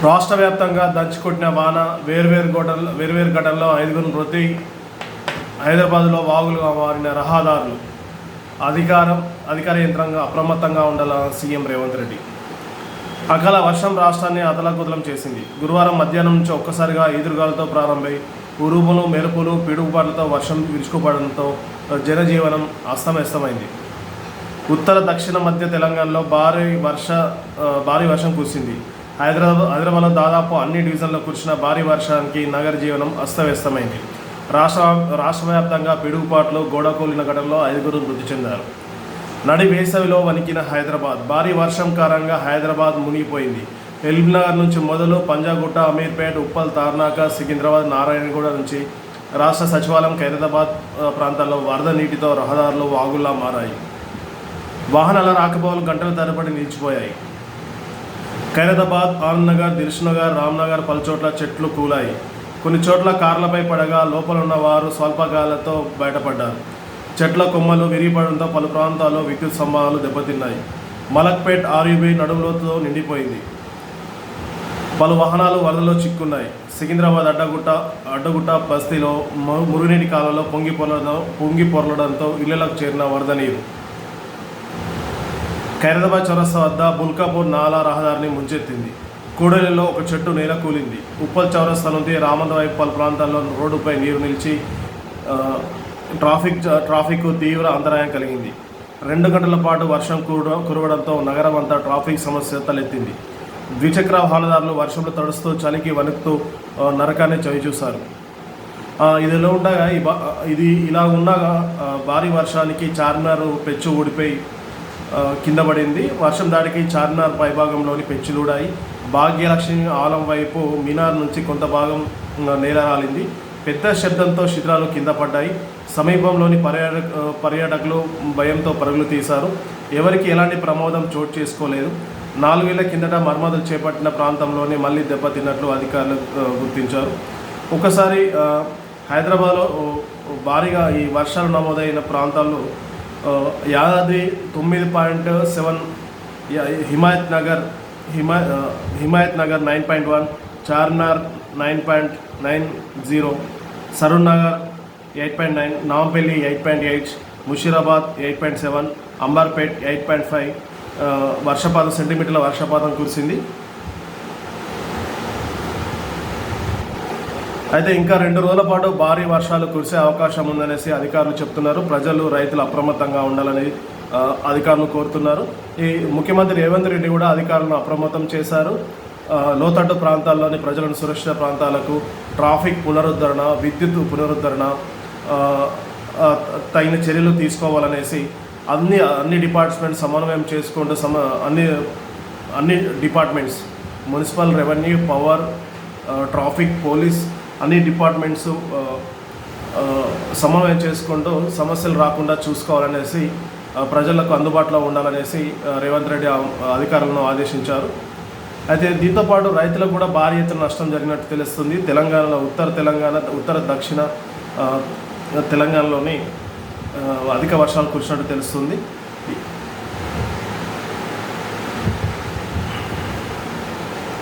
రాష్ట్ర వ్యాప్తంగా దంచుకొట్టిన వాన వేర్వేరు ఘటనలో 5 మృతి. హైదరాబాద్లో వాగులుగా మారిన రహదారులు. అధికార యంత్రాంగం అప్రమత్తంగా ఉండాలని సీఎం రేవంత్ రెడ్డి. అకాల వర్షం రాష్ట్రాన్ని అతలాకుతలం చేసింది. గురువారం మధ్యాహ్నం నుంచి ఒక్కసారిగా ఈదురుగాలతో ప్రారంభమై ఉరుములు, మెరుపులు, పిడుగుపాట్లతో వర్షం విరుచుకుపడడంతో జనజీవనం అస్తవ్యస్తమైంది. ఉత్తర దక్షిణ మధ్య తెలంగాణలో భారీ వర్షం కురిసింది. హైదరాబాద్లో దాదాపు అన్ని డివిజన్లో కురిసిన భారీ వర్షానికి నగర జీవనం అస్తవ్యస్తమైంది. రాష్ట్ర వ్యాప్తంగా పిడుగుపాట్లు, గోడకూలిన ఘటనలో 5 మృతి చెందారు. నడి వేసవిలో వణికిన హైదరాబాద్. భారీ వర్షం కారణంగా హైదరాబాద్ మునిగిపోయింది. ఎల్బీనగర్ నుంచి మొదలు పంజాగుట్ట, అమీర్పేట్, ఉప్పల్, తార్నాక, సికింద్రాబాద్, నారాయణగూడ నుంచి రాష్ట్ర సచివాలయం, ఖైరతాబాద్ ప్రాంతాల్లో వరద నీటితో రహదారులు వాగుల్లా మారాయి. వాహనాల రాకపోకలు గంటల తరబడి నిలిచిపోయాయి. ఖైరతాబాద్, ఆనందనగర్, దిల్సుఖ్నగర్, రామ్నగర్ పలుచోట్ల చెట్లు కూలాయి. కొన్ని చోట్ల కార్లపై పడగా లోపల ఉన్న వారు స్వల్పగాలతో బయటపడ్డారు. చెట్ల కొమ్మలు విరిగిపడడంతో పలు ప్రాంతాల్లో విద్యుత్ స్తంభాలు దెబ్బతిన్నాయి. మలక్పేట్ ఆర్యూబీ నడుములోతో నిండిపోయింది. పలు వాహనాలు వరదలో చిక్కున్నాయి. సికింద్రాబాద్ అడ్డగుట్ట బస్తీలో మురుగునీటి కాలంలో పొంగి పొరలడంతో ఇళ్లకు చేరిన వరద నీరు. ఖైరతాబాద్ చౌరస్తా వద్ద బుల్కాపూర్ నాలా రహదారిని ముంచెత్తింది. కూడలిలో ఒక చెట్టు నేల కూలింది. ఉప్పల్ చౌరస్తా నుండి రామంద వైపు పలు ప్రాంతాల్లో రోడ్డుపై నీరు నిలిచి ట్రాఫిక్ తీవ్ర అంతరాయం కలిగింది. 2 గంటల పాటు వర్షం కురవడంతో నగరం అంతా ట్రాఫిక్ సమస్య తలెత్తింది. ద్విచక్ర వాహనదారులు వర్షంలో తడుస్తూ చలికి వణుకుతూ నరకాన్ని చవిచూశారు. ఇది ఇలా ఉండగా భారీ వర్షానికి చార్మినార్ పెచ్చు ఊడిపోయి కింద పడింది. వర్షం దాడికి చార్మినార్ పైభాగంలోని పెచ్చులూడాయి. భాగ్యలక్ష్మి ఆలం వైపు మినార్ నుంచి కొంత భాగం నేల రాలింది. పెద్ద శబ్దంతో శిథిలాలు కింద పడ్డాయి. సమీపంలోని పర్యాటకులు భయంతో పరుగులు తీశారు. ఎవరికి ఎలాంటి ప్రమాదం చోటు చేసుకోలేదు. 4 ఏళ్ల కిందట మరమ్మతులు చేపట్టిన ప్రాంతంలోనే మళ్ళీ దెబ్బతిన్నట్లు అధికారులు గుర్తించారు. ఒకసారి హైదరాబాద్లో భారీగా ఈ వర్షాలు నమోదైన ప్రాంతాల్లో యాదాద్రి 9.7, హిమాయత్ నగర్ 9.1, చార్మినార్ 9.90, సరూర్ నగర్ 8.9, నాంపల్లి 8.8, ముషీరాబాద్ 8.7, అంబర్పేట్ 8.5 వర్షపాతం సెంటీమీటర్ల వర్షపాతం కురిసింది. అయితే ఇంకా 2 రోజుల పాటు భారీ వర్షాలు కురిసే అవకాశం ఉందనేసి అధికారులు చెప్తున్నారు. ప్రజలు, రైతులు అప్రమత్తంగా ఉండాలని అధికారులు కోరుతున్నారు. ఈ ముఖ్యమంత్రి రేవంత్ రెడ్డి కూడా అధికారులను అప్రమత్తం చేశారు. లోతట్టు ప్రాంతాల్లోని ప్రజలను సురక్షిత ప్రాంతాలకు ట్రాఫిక్ పునరుద్ధరణ, విద్యుత్ పునరుద్ధరణ తగిన చర్యలు తీసుకోవాలనేసి అన్ని డిపార్ట్మెంట్స్ సమన్వయం చేసుకుంటూ అన్ని departments, municipal, revenue, power, traffic, police అన్ని డిపార్ట్మెంట్స్ సమన్వయం చేసుకుంటూ సమస్యలు రాకుండా చూసుకోవాలనేసి, ప్రజలకు అందుబాటులో ఉండాలనేసి రేవంత్ రెడ్డి అధికారులను ఆదేశించారు. అయితే దీంతోపాటు రైతులకు కూడా భారీ ఎత్తున నష్టం జరిగినట్టు తెలుస్తుంది. తెలంగాణలో ఉత్తర దక్షిణ తెలంగాణలోని అధిక వర్షాలు కురిసినట్టు తెలుస్తుంది.